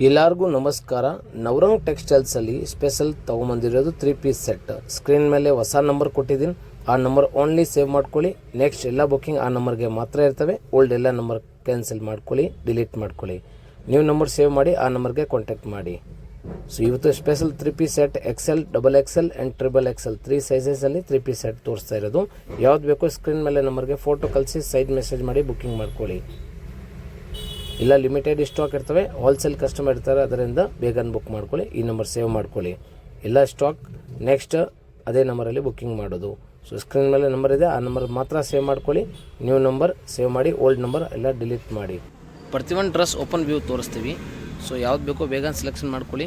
ಎಲ್ಲರಿಗೂ ನಮಸ್ಕಾರ. ನವರಂಗ್ ಟೆಕ್ಸ್ಟೈಲ್ಸಲ್ಲಿ ಸ್ಪೆಷಲ್ ತೊಗೊಂಬಂದಿರೋದು 3 ಪೀಸ್ ಸೆಟ್. ಸ್ಕ್ರೀನ್ ಮೇಲೆ ಹೊಸ ನಂಬರ್ ಕೊಟ್ಟಿದ್ದೀನಿ, ಆ ನಂಬರ್ ಓನ್ಲಿ ಸೇವ್ ಮಾಡ್ಕೊಳ್ಳಿ. ನೆಕ್ಸ್ಟ್ ಎಲ್ಲ ಬುಕ್ಕಿಂಗ್ ಆ ನಂಬರ್ಗೆ ಮಾತ್ರ ಇರ್ತವೆ. ಓಲ್ಡ್ ಎಲ್ಲ ನಂಬರ್ ಕ್ಯಾನ್ಸಲ್ ಮಾಡ್ಕೊಳ್ಳಿ, ಡಿಲೀಟ್ ಮಾಡ್ಕೊಳ್ಳಿ. ನೀವು ನಂಬರ್ ಸೇವ್ ಮಾಡಿ ಆ ನಂಬರ್ಗೆ ಕಾಂಟ್ಯಾಕ್ಟ್ ಮಾಡಿ. ಸೊ ಇವತ್ತು special 3 piece set XL, XXL and XXL 3 ಸೈಜಸಲ್ಲಿ 3 ಪೀಸ್ ಸೆಟ್ ತೋರಿಸ್ತಾ ಇರೋದು. ಯಾವ್ದು ಬೇಕೋ ಸ್ಕ್ರೀನ್ ಮೇಲೆ ನಂಬರ್ಗೆ ಫೋಟೋ ಕಳಿಸಿ ಸೈಡ್ ಮೆಸೇಜ್ ಮಾಡಿ ಬುಕ್ಕಿಂಗ್ ಮಾಡ್ಕೊಳ್ಳಿ. ಇಲ್ಲ ಲಿಮಿಟೆಡ್ ಸ್ಟಾಕ್ ಇರ್ತವೆ, ಹೋಲ್ಸೇಲ್ ಕಸ್ಟಮರ್ ಇರ್ತಾರೆ, ಅದರಿಂದ ಬೇಗ ಬುಕ್ ಮಾಡ್ಕೊಳ್ಳಿ. ಈ ನಂಬರ್ ಸೇವ್ ಮಾಡ್ಕೊಳ್ಳಿ. ಎಲ್ಲ ಸ್ಟಾಕ್ ನೆಕ್ಸ್ಟ್ ಅದೇ ನಂಬರಲ್ಲಿ ಬುಕ್ಕಿಂಗ್ ಮಾಡೋದು. ಸೊ ಸ್ಕ್ರೀನ್ ಮೇಲೆ ನಂಬರ್ ಇದೆ, ಆ ನಂಬರ್ ಮಾತ್ರ ಸೇವ್ ಮಾಡ್ಕೊಳ್ಳಿ. ನ್ಯೂ ನಂಬರ್ ಸೇವ್ ಮಾಡಿ, ಓಲ್ಡ್ ನಂಬರ್ ಎಲ್ಲ ಡಿಲೀಟ್ ಮಾಡಿ. ಪ್ರತಿಯೊಂದು ಡ್ರೆಸ್ ಓಪನ್ ವ್ಯೂ ತೋರಿಸ್ತೀವಿ. ಸೊ ಯಾವ್ದು ಬೇಕೋ ಬೇಗ ಸೆಲೆಕ್ಷನ್ ಮಾಡ್ಕೊಳ್ಳಿ.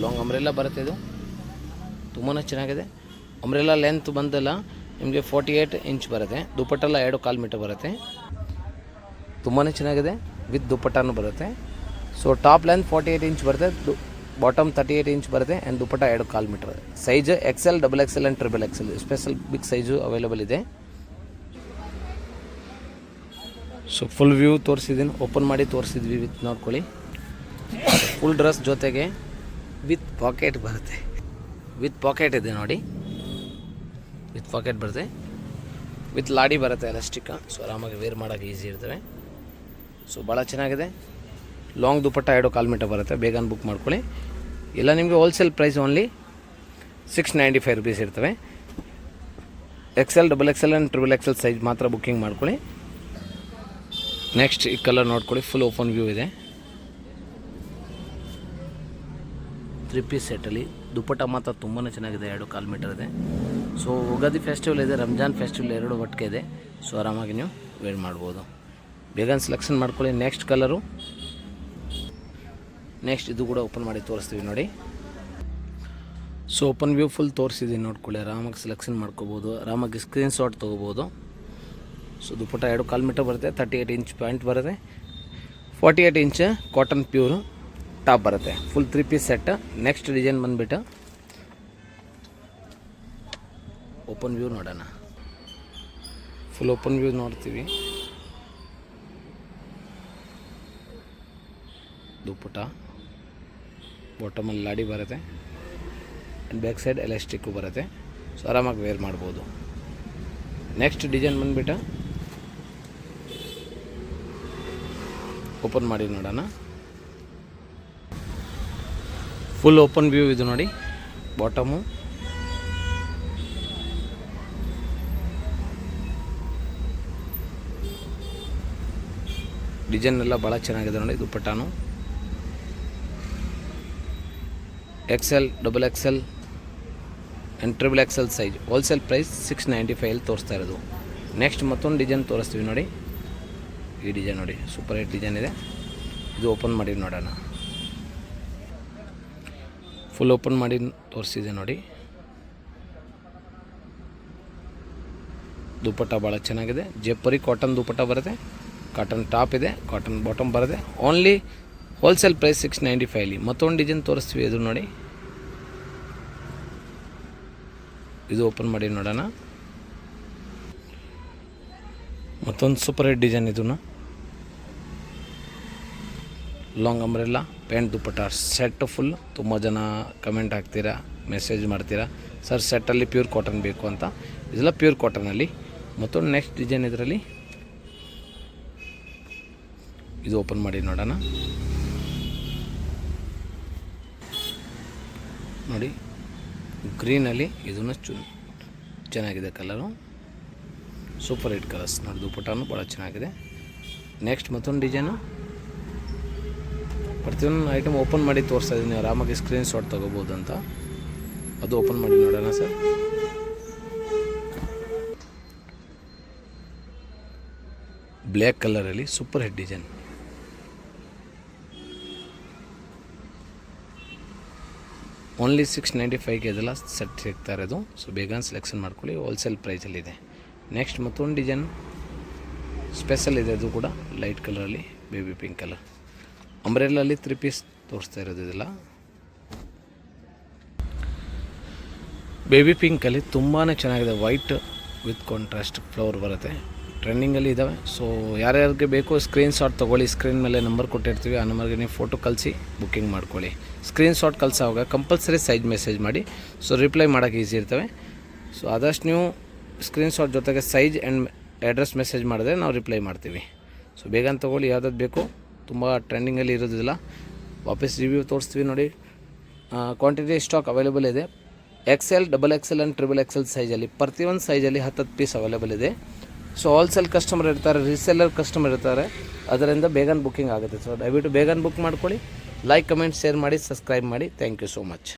ಲಾಂಗ್ ಅಂಬ್ರೆಲ್ಲ ಬರುತ್ತೆ, ಇದು ತುಂಬಾ ಚೆನ್ನಾಗಿದೆ. ಅಂಬ್ರೆಲ್ಲ ಲೆಂತ್ ಬಂದಲ್ಲ ನಿಮಗೆ 48 ಇಂಚ್ ಬರುತ್ತೆ. ದುಪ್ಪಟ್ಟೆಲ್ಲ 2.25 ಮೀಟರ್ ಬರುತ್ತೆ. ತುಂಬಾ ಚೆನ್ನಾಗಿದೆ. ವಿತ್ ದುಪ್ಪಟ್ಟನೂ ಬರುತ್ತೆ. ಸೊ ಟಾಪ್ ಲೆಂತ್ 48 ಇಂಚ್ ಬರುತ್ತೆ, ಬಾಟಮ್ 38 ಇಂಚ್ ಬರುತ್ತೆ and dupatta 2.25 metre. Size XL, XXL and XXL special big size available ಇದೆ. ಸೊ ಫುಲ್ ವ್ಯೂ ತೋರಿಸಿದ್ದೀನಿ, ಓಪನ್ ಮಾಡಿ ತೋರಿಸಿದ್ವಿ. ವಿತ್ ನೋಡ್ಕೊಳ್ಳಿ, ಫುಲ್ ಡ್ರೆಸ್ ಜೊತೆಗೆ ವಿತ್ ಪಾಕೆಟ್ ಬರುತ್ತೆ. ವಿತ್ ಪಾಕೆಟ್ ಇದೆ ನೋಡಿ, ವಿತ್ ಪಾಕೆಟ್ ಬರುತ್ತೆ, ವಿತ್ ಲಾಡಿ ಬರುತ್ತೆ ಎಲಾಸ್ಟಿಕ್. ಸೊ ಆರಾಮಾಗಿ ವೇರ್ ಮಾಡೋಕ್ಕೆ ಈಸಿ ಇರ್ತವೆ. ಸೊ ಭಾಳ ಚೆನ್ನಾಗಿದೆ. ಲಾಂಗ್ ದುಪ್ಪಟ್ಟ 2.25 ಮೀಟರ್ ಬರುತ್ತೆ. ಬೇಗ ಬುಕ್ ಮಾಡ್ಕೊಳ್ಳಿ. ಎಲ್ಲ ನಿಮಗೆ ಹೋಲ್ಸೇಲ್ ಪ್ರೈಸ್ ಓನ್ಲಿ 695 ರುಪೀಸ್ ಇರ್ತವೆ. XL, XXL and XXL size ಮಾತ್ರ ಬುಕ್ಕಿಂಗ್ ಮಾಡ್ಕೊಳ್ಳಿ. ನೆಕ್ಸ್ಟ್ ಈ ಕಲರ್ ನೋಡ್ಕೊಳ್ಳಿ, ಫುಲ್ ಓಪನ್ ವ್ಯೂ ಇದೆ. 3 ಪೀಸ್ ಸೆಟ್ಟಲ್ಲಿ ದುಪ್ಪಟ್ಟ ಮಾತ್ರ ತುಂಬಾ ಚೆನ್ನಾಗಿದೆ. 2.25 ಮೀಟರ್ ಇದೆ. ಸೊ ಯುಗಾದಿ ಫೆಸ್ಟಿವಲ್ ಇದೆ, ರಂಜಾನ್ ಫೆಸ್ಟಿವಲ್ ಎರಡು ಒಟ್ಟಿಗೆ ಇದೆ. ಸೊ ಆರಾಮಾಗಿ ನೀವು ವೇರ್ ಮಾಡ್ಬೋದು. ಬೇಗ ಸೆಲೆಕ್ಷನ್ ಮಾಡ್ಕೊಳ್ಳಿ. ನೆಕ್ಸ್ಟ್ ಕಲರು, ನೆಕ್ಸ್ಟ್ ಇದು ಕೂಡ ಓಪನ್ ಮಾಡಿ ತೋರಿಸ್ತೀವಿ ನೋಡಿ. ಸೊ ಓಪನ್ ವ್ಯೂ ಫುಲ್ ತೋರಿಸಿದ್ದೀನಿ ನೋಡ್ಕೊಳ್ಳಿ. ಆರಾಮಾಗಿ ಸೆಲೆಕ್ಷನ್ ಮಾಡ್ಕೋಬೋದು, ಆರಾಮಾಗಿ ಸ್ಕ್ರೀನ್ ಶಾಟ್ ತೊಗೋಬೋದು. ಸೊ ದುಪ್ಪಟ್ಟ 2.25 ಮೀಟರ್ ಬರುತ್ತೆ, 38 ಇಂಚ್ ಪ್ಯಾಂಟ್ ಬರುತ್ತೆ, 48 ಇಂಚ್ ಕಾಟನ್ ಪ್ಯೂರ್ ಟಾಪ್ ಬರುತ್ತೆ. Full 3 piece set. Next design ಬಂದುಬಿಟ್ಟು ಓಪನ್ ವ್ಯೂ ನೋಡೋಣ. ಫುಲ್ ಓಪನ್ ವ್ಯೂ ನೋಡ್ತೀವಿ. ದುಪ್ಪಟ್ಟ ಬಾಟಮಲ್ಲಿ ಲಾಡಿ ಬರುತ್ತೆ ಆ್ಯಂಡ್ ಬ್ಯಾಕ್ ಸೈಡ್ ಎಲಾಸ್ಟಿಕ್ಕು ಬರುತ್ತೆ. ಸೊ ಆರಾಮಾಗಿ ವೇರ್ ಮಾಡ್ಬೋದು. ನೆಕ್ಸ್ಟ್ ಡಿಸೈನ್ ಬಂದುಬಿಟ್ಟು ಓಪನ್ ಮಾಡಿ ನೋಡೋಣ. ಫುಲ್ ಓಪನ್ ವ್ಯೂ ಇದು ನೋಡಿ. ಬಾಟಮು ಡಿಸೈನ್ ಎಲ್ಲ ಭಾಳ ಚೆನ್ನಾಗಿದೆ ನೋಡಿ. ದುಪ್ಪಟ್ಟನು XL, XXL and XXL size. Wholesale price 695 ತೋರಿಸ್ತಾ ಇರೋದು. ನೆಕ್ಸ್ಟ್ ಮತ್ತೊಂದು ಡಿಸೈನ್ ತೋರಿಸ್ತೀವಿ ನೋಡಿ. ಈ ಡಿಸೈನ್ ನೋಡಿ, ಸೂಪರ್ ಹಿಟ್ ಡಿಸೈನ್ ಇದೆ. ಇದು ಓಪನ್ ಮಾಡಿ ನೋಡೋಣ. ಫುಲ್ ಓಪನ್ ಮಾಡಿ ತೋರಿಸಿದೆ ನೋಡಿ. ದುಪ್ಪಟ್ಟ ಭಾಳ ಚೆನ್ನಾಗಿದೆ. ಜೆಪ್ಪರಿ ಕಾಟನ್ ದುಪ್ಪಟ್ಟ ಬರುತ್ತೆ, ಕಾಟನ್ ಟಾಪ್ ಇದೆ, ಕಾಟನ್ ಬಾಟಮ್ ಬರುತ್ತೆ. Only wholesale price 695. ಮತ್ತೊಂದು ಡಿಸೈನ್ ತೋರಿಸ್ತೀವಿ, ಇದು ನೋಡಿ. ಇದು ಓಪನ್ ಮಾಡಿ ನೋಡೋಣ. ಮತ್ತೊಂದು ಸೂಪರ್ ಹಿಟ್ ಡಿಸೈನ್. ಇದನ್ನು ಲಾಂಗ್ ಅಂಬ್ರೆಲ್ಲ ಪ್ಯಾಂಟ್ ದುಪ್ಪಟ್ಟ ಸೆಟ್ ಫುಲ್. ತುಂಬ ಜನ ಕಮೆಂಟ್ ಹಾಕ್ತೀರಾ, ಮೆಸೇಜ್ ಮಾಡ್ತೀರಾ, ಸರ್ ಸೆಟ್ಟಲ್ಲಿ ಪ್ಯೂರ್ ಕಾಟನ್ ಬೇಕು ಅಂತ. ಇದೆಲ್ಲ ಪ್ಯೂರ್ ಕಾಟನಲ್ಲಿ. ಮತ್ತೊಂದು ನೆಕ್ಸ್ಟ್ ಡಿಸೈನ್ ಇದರಲ್ಲಿ. ಇದು ಓಪನ್ ಮಾಡಿ ನೋಡೋಣ ನೋಡಿ. ಗ್ರೀನಲ್ಲಿ ಇದನ್ನು ಚೆನ್ನಾಗಿದೆ ಕಲರು, ಸೂಪರ್ ಹಿಟ್ ಕಲರ್ಸ್ ನೋಡಿ. ದುಪ್ಪಟ್ಟನು ಭಾಳ ಚೆನ್ನಾಗಿದೆ. ನೆಕ್ಸ್ಟ್ ಮತ್ತೊಂದು ಡಿಸೈನು. ಪ್ರತಿಯೊಂದು ಐಟಮ್ ಓಪನ್ ಮಾಡಿ ತೋರಿಸ್ತಾ ಇದ್ದೀನಿ, ಆರಾಮಾಗಿ ಸ್ಕ್ರೀನ್ ಶಾಟ್ ತೊಗೋಬೋದು ಅಂತ. ಅದು ಓಪನ್ ಮಾಡಿ ನೋಡೋಣ ಸರ್. ಬ್ಲ್ಯಾಕ್ ಕಲರಲ್ಲಿ ಸೂಪರ್ ಹಿಟ್ ಡಿಸೈನ್. ಓನ್ಲಿ 695ಗೆ ಇದೆಲ್ಲ ಸೆಟ್ ಸಿಗ್ತಾ ಇರೋದು. ಸೊ ಬೇಗ ಸೆಲೆಕ್ಷನ್ ಮಾಡ್ಕೊಳ್ಳಿ, ಹೋಲ್ಸೇಲ್ ಪ್ರೈಸಲ್ಲಿದೆ. ನೆಕ್ಸ್ಟ್ ಮತ್ತೊಂದು ಡಿಸೈನ್ ಸ್ಪೆಷಲ್ ಇದೆ, ಅದು ಕೂಡ ಲೈಟ್ ಕಲರಲ್ಲಿ, ಬೇಬಿ ಪಿಂಕ್ ಕಲರ್. ಅಂಬ್ರೆಲ್ಲಲ್ಲಿ 3 ಪೀಸ್ ತೋರಿಸ್ತಾ ಇರೋದು. ಇದೆಲ್ಲ ಬೇಬಿ ಪಿಂಕಲ್ಲಿ ತುಂಬಾ ಚೆನ್ನಾಗಿದೆ. ವೈಟ್ ವಿತ್ ಕಾಂಟ್ರಾಸ್ಟ್ ಫ್ಲವರ್ ಬರುತ್ತೆ. ಟ್ರೆಂಡಿಂಗಲ್ಲಿ ಇದ್ದಾವೆ. ಸೊ ಯಾರ್ಯಾರಿಗೆ ಬೇಕು ಸ್ಕ್ರೀನ್ಶಾಟ್ ತೊಗೊಳ್ಳಿ, ಸ್ಕ್ರೀನ್ ಮೇಲೆ ನಂಬರ್ ಕೊಟ್ಟಿರ್ತೀವಿ, ಆ ನಂಬರ್ಗೆ ನೀವು ಫೋಟೋ ಕಳಿಸಿ ಬುಕ್ಕಿಂಗ್ ಮಾಡ್ಕೊಳ್ಳಿ. ಸ್ಕ್ರೀನ್ಶಾಟ್ ಕಳಿಸೋವಾಗ ಕಂಪಲ್ಸರಿ ಸೈಜ್ ಮೆಸೇಜ್ ಮಾಡಿ, ಸೊ ರಿಪ್ಲೈ ಮಾಡೋಕ್ಕೆ ಈಸಿ ಇರ್ತವೆ. ಸೊ ಆದಷ್ಟು ನೀವು ಸ್ಕ್ರೀನ್ಶಾಟ್ ಜೊತೆಗೆ ಸೈಜ್ ಆ್ಯಂಡ್ ಅಡ್ರೆಸ್ ಮೆಸೇಜ್ ಮಾಡಿದ್ರೆ ನಾವು ರಿಪ್ಲೈ ಮಾಡ್ತೀವಿ. ಸೊ ಬೇಗ ತೊಗೊಳ್ಳಿ, ಯಾವ್ದಾದ್ರು ಬೇಕು, ತುಂಬ ಟ್ರೆಂಡಿಂಗಲ್ಲಿ ಇರೋದಿಲ್ಲ. ವಾಪಸ್ ರಿವ್ಯೂ ತೋರಿಸ್ತೀವಿ ನೋಡಿ. ಕ್ವಾಂಟಿಟಿ ಸ್ಟಾಕ್ ಅವೈಲೇಬಲ್ ಇದೆ. XL, XXL ಆ್ಯಂಡ್ XXXL ಸೈಜಲ್ಲಿ ಪ್ರತಿಯೊಂದು ಸೈಜಲ್ಲಿ 10 ಪೀಸ್ ಅವೈಲೇಬಲ್ ಇದೆ. ಸೊ ಹೋಲ್ಸೇಲ್ ಕಸ್ಟಮರ್ ಇರ್ತಾರೆ, ರೀಸೆಲ್ಲರ್ ಕಸ್ಟಮರ್ ಇರ್ತಾರೆ, ಅದರಿಂದ ಬೇಗ ಬುಕ್ಕಿಂಗ್ ಆಗುತ್ತೆ. ಸೊ ದಯವಿಟ್ಟು ಬೇಗ ಬುಕ್ ಮಾಡ್ಕೊಳ್ಳಿ. ಲೈಕ್, ಕಮೆಂಟ್, ಶೇರ್ ಮಾಡಿ, ಸಬ್ಸ್ಕ್ರೈಬ್ ಮಾಡಿ. Thank you so much.